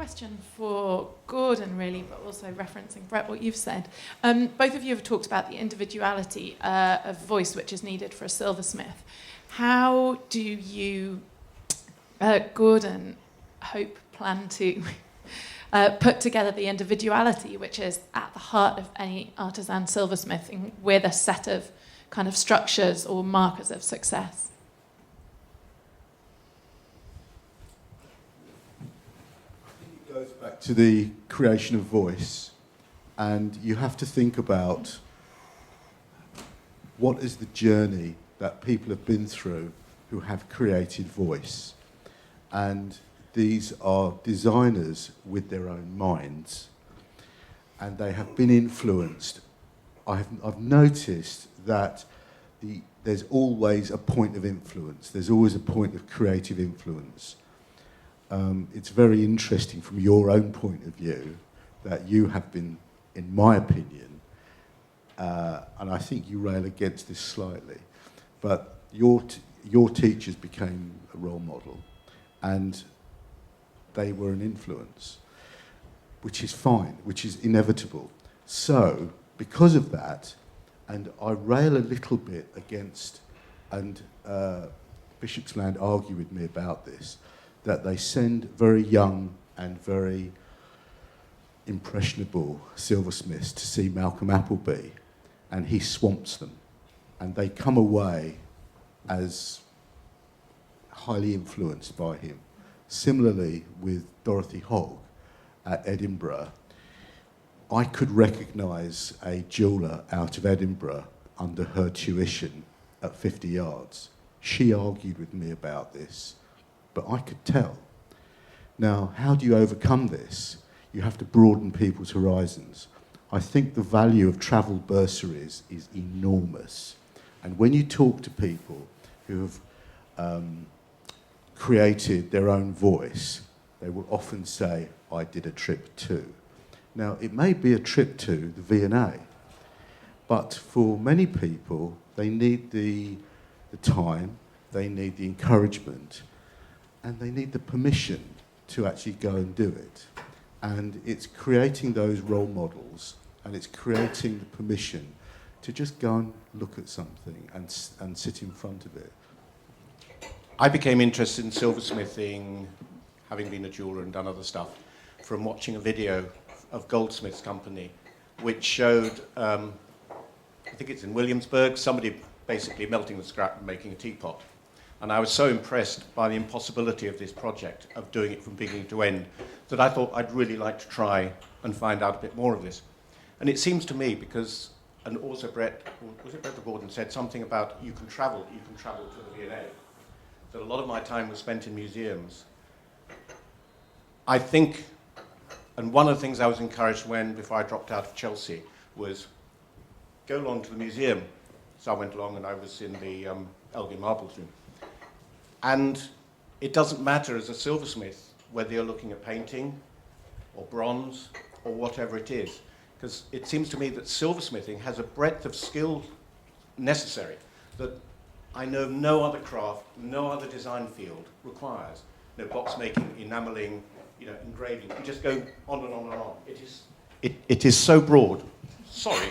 question for Gordon, really, but also referencing, Brett, what you've said. Both of you have talked about the individuality of voice which is needed for a silversmith. How do you, Gordon, plan to put together the individuality which is at the heart of any artisan silversmithing with a set of kind of structures or markers of success? It goes back to the creation of voice, and you have to think about what is the journey that people have been through who have created voice. And these are designers with their own minds, and they have been influenced. I've noticed that there's always a point of influence. There's always a point of creative influence. It's very interesting from your own point of view that you have been, in my opinion, and I think you rail against this slightly, but your teachers became a role model, and they were an influence, which is fine, which is inevitable. So, because of that, and I rail a little bit against, and Bishop's Land argue with me about this, that they send very young and very impressionable silversmiths to see Malcolm Appleby, and he swamps them, and they come away as highly influenced by him. Similarly, with Dorothy Hogg at Edinburgh, I could recognise a jeweller out of Edinburgh under her tuition at 50 yards. She argued with me about this, but I could tell. Now, how do you overcome this? You have to broaden people's horizons. I think the value of travel bursaries is enormous. And when you talk to people who have created their own voice, they will often say, I did a trip too. Now, it may be a trip to the V&A, but for many people, they need the time, they need the encouragement, and they need the permission to actually go and do it. And it's creating those role models, and it's creating the permission to just go and look at something and sit in front of it. I became interested in silversmithing, having been a jeweller and done other stuff, from watching a video of Goldsmiths Company, which showed, I think it's in Williamsburg, somebody basically melting the scrap and making a teapot. And I was so impressed by the impossibility of this project, of doing it from beginning to end, that I thought I'd really like to try and find out a bit more of this. And it seems to me, because, and also Brett, was it Brett or Gordon, said something about you can travel to the V&A, that a lot of my time was spent in museums. I think, and one of the things I was encouraged before I dropped out of Chelsea, was go along to the museum. So I went along and I was in the Elgin Marbles room. And it doesn't matter as a silversmith whether you're looking at painting or bronze or whatever it is, because it seems to me that silversmithing has a breadth of skill necessary that I know no other craft, no other design field requires. No box making, enameling, engraving. You just go on and on and on. It is so broad. Sorry.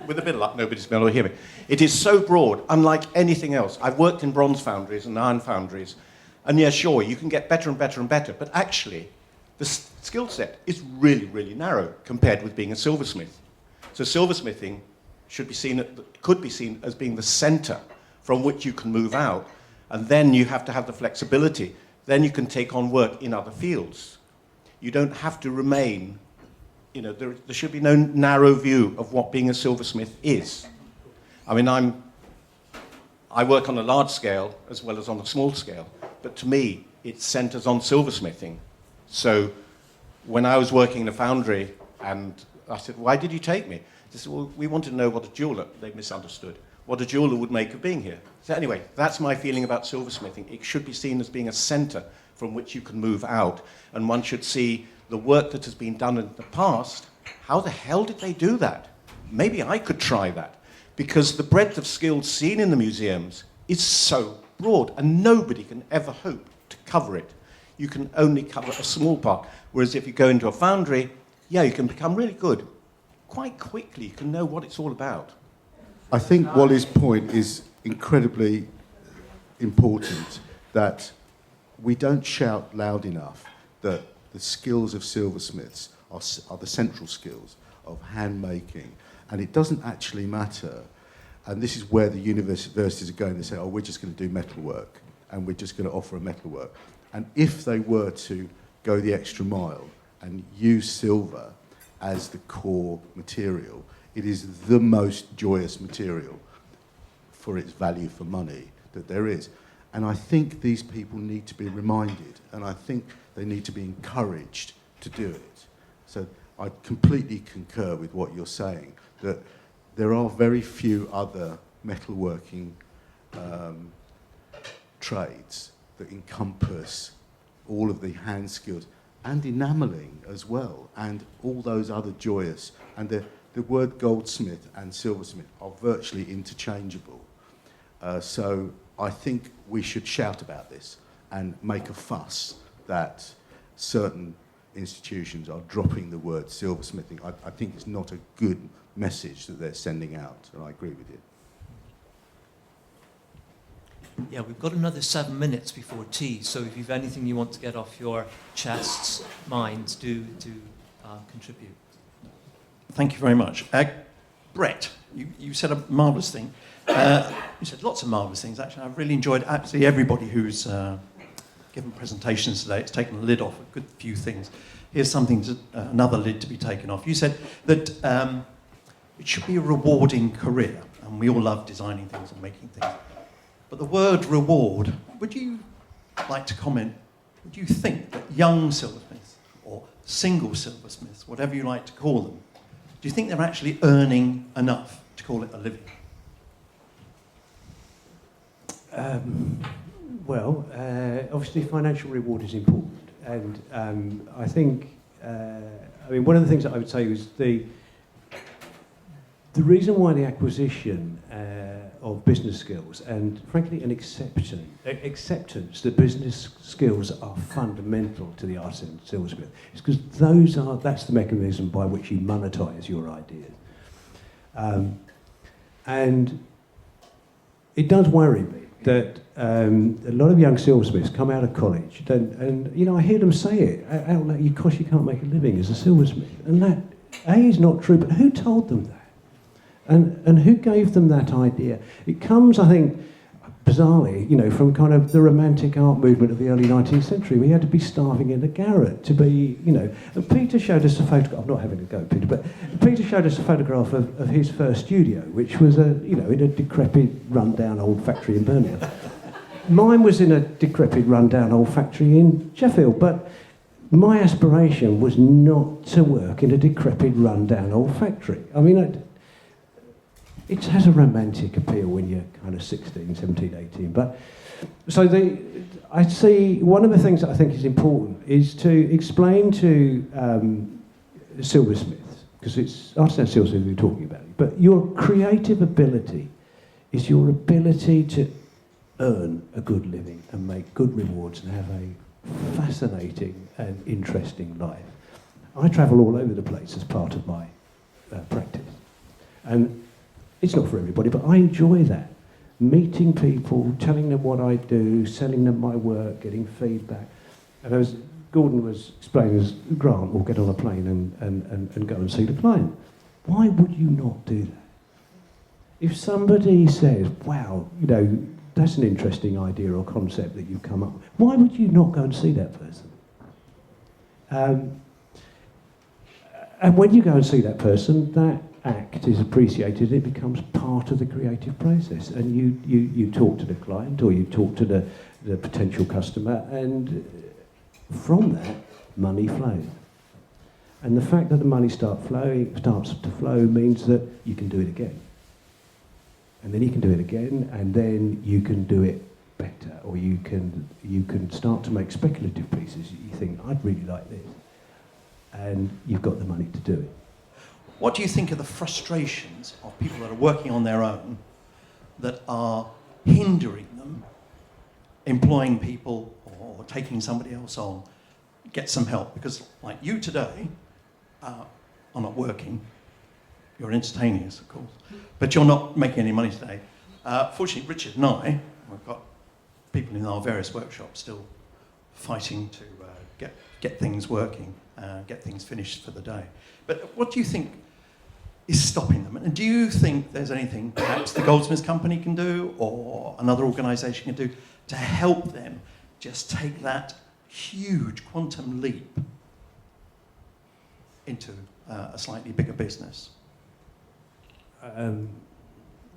With a bit of luck, nobody's going to hear me. It is so broad, unlike anything else. I've worked in bronze foundries and iron foundries, and yeah, sure, you can get better and better and better, but actually, the skill set is really, really narrow compared with being a silversmith. So silversmithing could be seen as being the center from which you can move out, and then you have to have the flexibility. Then you can take on work in other fields. You don't have to remain, there should be no narrow view of what being a silversmith is. I mean, I work on a large scale as well as on a small scale, but to me, it centers on silversmithing. So when I was working in a foundry, and I said, why did you take me? They said, well, we wanted to know what a jeweler, they misunderstood, what a jeweler would make of being here. So anyway, that's my feeling about silversmithing. It should be seen as being a center from which you can move out, and one should see the work that has been done in the past. How the hell did they do that? Maybe I could try that, because the breadth of skills seen in the museums is so broad, and nobody can ever hope to cover it. you can only cover a small part. Whereas if you go into a foundry, yeah, you can become really good. Quite quickly, you can know what it's all about. I think Wally's point is incredibly important, that we don't shout loud enough that the skills of silversmiths are the central skills of handmaking, and it doesn't actually matter. And this is where the universities are going. They say, oh, we're just going to do metalwork, and we're just going to offer a metalwork. And if they were to go the extra mile and use silver as the core material, it is the most joyous material for its value for money that there is. And I think these people need to be reminded, and I think they need to be encouraged to do it. So I completely concur with what you're saying, that there are very few other metalworking trades that encompass all of the hand skills, and enamelling as well, and all those other joyous. And the word goldsmith and silversmith are virtually interchangeable. So I think we should shout about this and make a fuss that certain institutions are dropping the word silversmithing. I think it's not a good message that they're sending out, and I agree with you. Yeah, we've got another 7 minutes before tea, so if you've anything you want to get off your chests, minds, do contribute. Thank you very much. Brett, you said a marvellous thing. You said lots of marvellous things, actually. I've really enjoyed absolutely everybody who's given presentations today. It's taken the lid off a good few things. Here's something, another lid to be taken off. You said that it should be a rewarding career, and we all love designing things and making things. But the word reward, would you like to comment, would you think that young silversmiths, or single silversmiths, whatever you like to call them, do you think they're actually earning enough to call it a living? Obviously financial reward is important, and I think, one of the things that I would say is the reason why the acquisition of business skills, and frankly an acceptance that business skills are fundamental to the artisan and silversmith, is because that's the mechanism by which you monetize your ideas. And it does worry me that a lot of young silversmiths come out of college, and I hear them say it out loud, because you can't make a living as a silversmith. And that, A, is not true, but who told them that? And who gave them that idea? It comes, I think, bizarrely, from kind of the romantic art movement of the early 19th century. We had to be starving in a garret to be, And Peter showed us a photograph. I'm not having a go at Peter, but Peter showed us a photograph of his first studio, which was in a decrepit, run-down old factory in Birmingham. Mine was in a decrepit, run-down old factory in Sheffield, but my aspiration was not to work in a decrepit, run-down old factory. It has a romantic appeal when you're kind of 16, 17, 18. But so I see one of the things that I think is important is to explain to silversmiths, because it's artisan silversmiths we're talking about, but your creative ability is your ability to earn a good living and make good rewards and have a fascinating and interesting life. I travel all over the place as part of my practice. And it's not for everybody, but I enjoy that. Meeting people, telling them what I do, selling them my work, getting feedback. And as Gordon was explaining, as Grant will get on a plane and go and see the client. Why would you not do that? If somebody says, wow, that's an interesting idea or concept that you've come up with, why would you not go and see that person? And when you go and see that person, that act is appreciated, it becomes part of the creative process, and you talk to the client or you talk to the potential customer, and from that money flows. And the fact that the money starts to flow means that you can do it again, and then you can do it again, and then you can do it better, or you can start to make speculative pieces. You think, I'd really like this, and you've got the money to do it. What do you think are the frustrations of people that are working on their own that are hindering them employing people or or taking somebody else on, get some help. Because like you today are not working. You're entertaining us, of course. But you're not making any money today. Fortunately, Richard and I, we've got people in our various workshops still fighting to get things working, get things finished for the day. But what do you think is stopping them? And do you think there's anything perhaps the Goldsmiths Company can do or another organisation can do to help them just take that huge quantum leap into a slightly bigger business?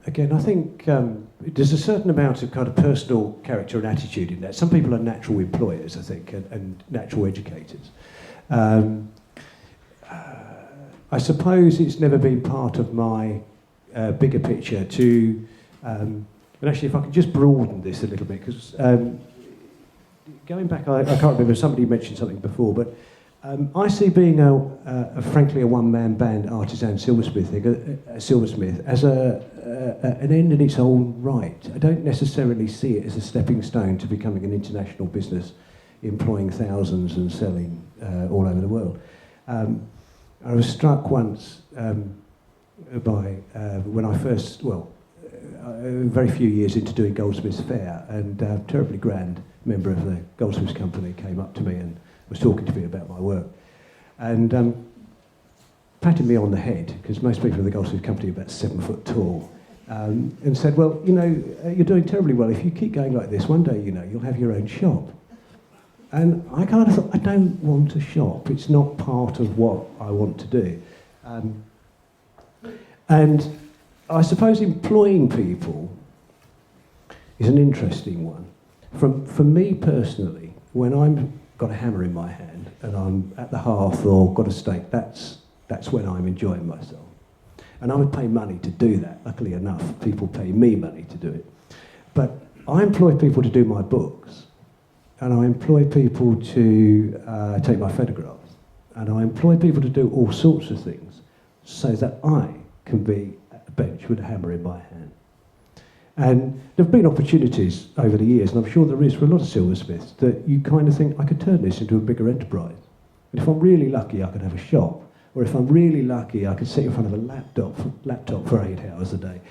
Again, I think there's a certain amount of kind of personal character and attitude in that. Some people are natural employers, I think, and natural educators. I suppose it's never been part of my bigger picture to... and actually, if I could just broaden this a little bit, because going back, I can't remember, somebody mentioned something before, but I see being frankly a one-man band artisan silversmith as an end in its own right. I don't necessarily see it as a stepping stone to becoming an international business, employing thousands and selling all over the world. I was struck once by when I first, very few years into doing Goldsmiths Fair, and a terribly grand member of the Goldsmiths Company came up to me and was talking to me about my work, and patted me on the head, because most people in the Goldsmiths Company are about 7 foot tall, and said, well, you know, you're doing terribly well. If you keep going like this, one day, you know, you'll have your own shop. And I kind of thought, I don't want a shop. It's not part of what I want to do. And I suppose employing people is an interesting one. For me personally, when I've got a hammer in my hand and I'm at the hearth or got a steak, that's when I'm enjoying myself. And I would pay money to do that. Luckily enough, people pay me money to do it. But I employ people to do my books, and I employ people to take my photographs, and I employ people to do all sorts of things so that I can be at the bench with a hammer in my hand. And there have been opportunities over the years, and I'm sure there is for a lot of silversmiths, that you kind of think, I could turn this into a bigger enterprise. And if I'm really lucky, I could have a shop. Or if I'm really lucky, I could sit in front of a laptop for 8 hours a day.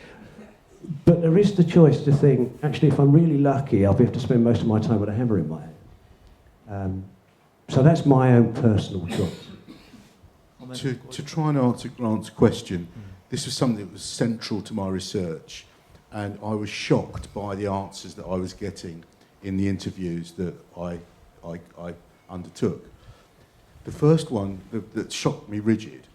But there is the choice to think, actually, if I'm really lucky, I'll be able to spend most of my time with a hammer in my hand. So that's my own personal choice. To try and answer Grant's question, this was something that was central to my research, and I was shocked by the answers that I was getting in the interviews that I undertook. The first one that shocked me rigid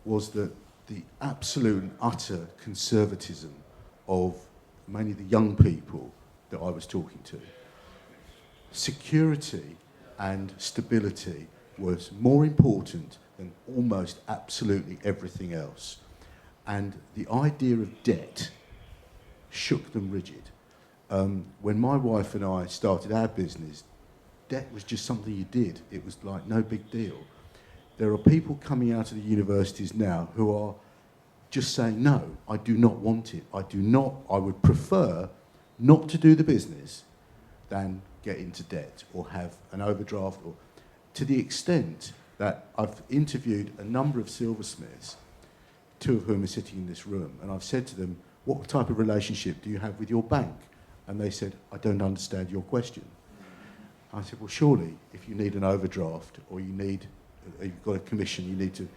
was that the absolute and utter conservatism of mainly the young people that I was talking to. Security and stability was more important than almost absolutely everything else. And the idea of debt shook them rigid. When my wife and I started our business, debt was just something you did. It was like no big deal. There are people coming out of the universities now who are just saying, no, I do not want it. I would prefer not to do the business than get into debt or have an overdraft, or to the extent that I've interviewed a number of silversmiths, 2 of whom are sitting in this room, and I've said to them, what type of relationship do you have with your bank? And they said, I don't understand your question. I said, well, surely if you need an overdraft or you've got a commission, you need to...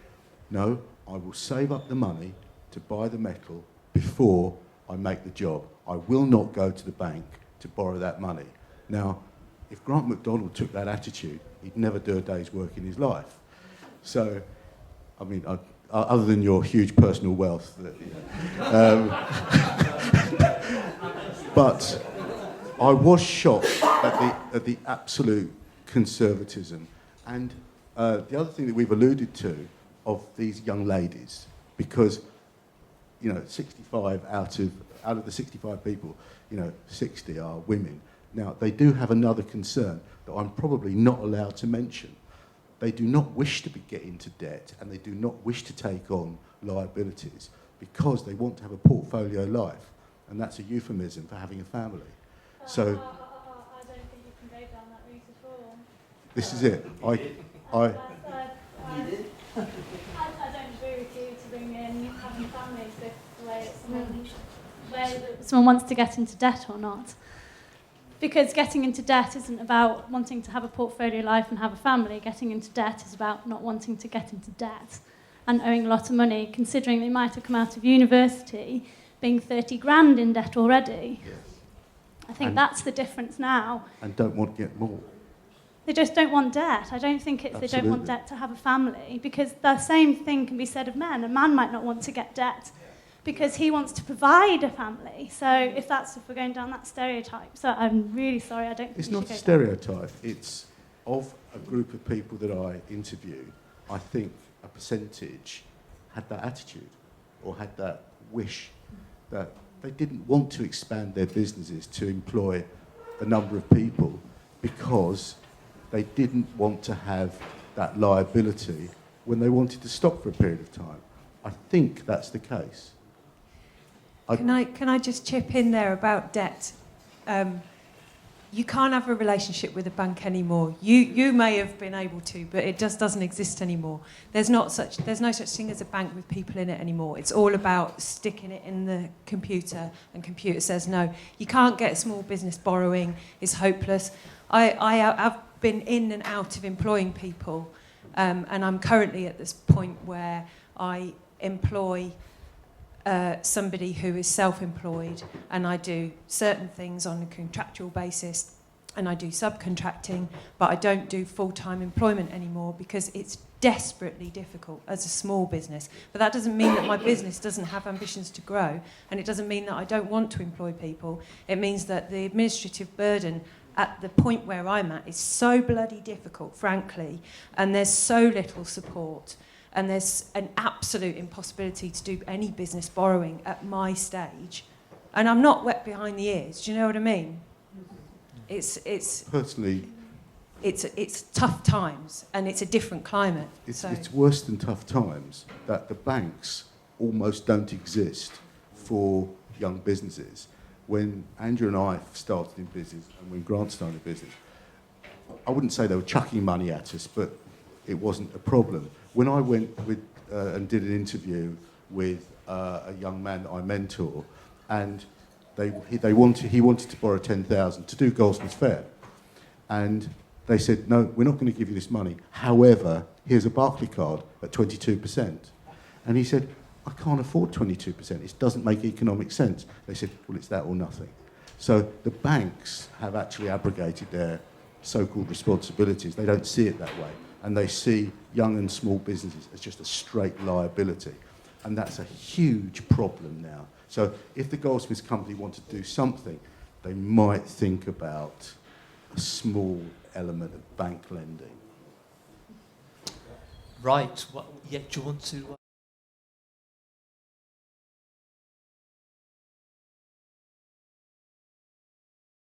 No, I will save up the money to buy the metal before I make the job. I will not go to the bank to borrow that money. Now, if Grant MacDonald took that attitude, he'd never do a day's work in his life. So, I mean, other than your huge personal wealth, but I was shocked at the absolute conservatism. And the other thing that we've alluded to of these young ladies, because, you know, 65 out of the 65 people, you know, 60 are women. Now, they do have another concern that I'm probably not allowed to mention. They do not wish to get into debt, and they do not wish to take on liabilities because they want to have a portfolio life, and that's a euphemism for having a family. So, I don't think you can go down that route at all. This is it. I I don't agree with you to bring in having families with the way someone wants to get into debt or not. Because getting into debt isn't about wanting to have a portfolio life and have a family. Getting into debt is about not wanting to get into debt and owing a lot of money, considering they might have come out of university being 30 grand in debt already. Yes. I think that's the difference now. And don't want to get more. They just don't want debt. I don't think it's they don't want debt to have a family, because the same thing can be said of men. A man might not want to get debt because he wants to provide a family. So if we're going down that stereotype, so I'm really sorry, I don't think it's we not should a go stereotype. It's of a group of people that I interviewed, I think a percentage had that attitude or had that wish that they didn't want to expand their businesses to employ a number of people because they didn't want to have that liability when they wanted to stop for a period of time. I think that's the case. Can I just chip in there about debt? You can't have a relationship with a bank anymore. You may have been able to, but it just doesn't exist anymore. There's no such thing as a bank with people in it anymore. It's all about sticking it in the computer, and computer says no. You can't get small business borrowing. It's hopeless. I've been in and out of employing people, and I'm currently at this point where I employ somebody who is self-employed, and I do certain things on a contractual basis, and I do subcontracting, but I don't do full-time employment anymore because it's desperately difficult as a small business. But that doesn't mean that my business doesn't have ambitions to grow, and it doesn't mean that I don't want to employ people. It means that the administrative burden at the point where I'm at is so bloody difficult, frankly, and there's so little support. And there's an absolute impossibility to do any business borrowing at my stage. And I'm not wet behind the ears, do you know what I mean? Personally, it's tough times, and it's a different climate. It's worse than tough times that the banks almost don't exist for young businesses. When Andrew and I started in business, and when Grant started in business, I wouldn't say they were chucking money at us, but it wasn't a problem. When I went and did an interview with a young man that I mentor, and he wanted to borrow 10,000 to do Goldsmiths Fair, and they said, no, we're not going to give you this money. However, here's a Barclay card at 22%. And he said, I can't afford 22%. It doesn't make economic sense. They said, well, it's that or nothing. So the banks have actually abrogated their so-called responsibilities. They don't see it that way. And they see young and small businesses as just a straight liability. And that's a huge problem now. So if the Goldsmiths Company want to do something, they might think about a small element of bank lending. Right. Do you want to...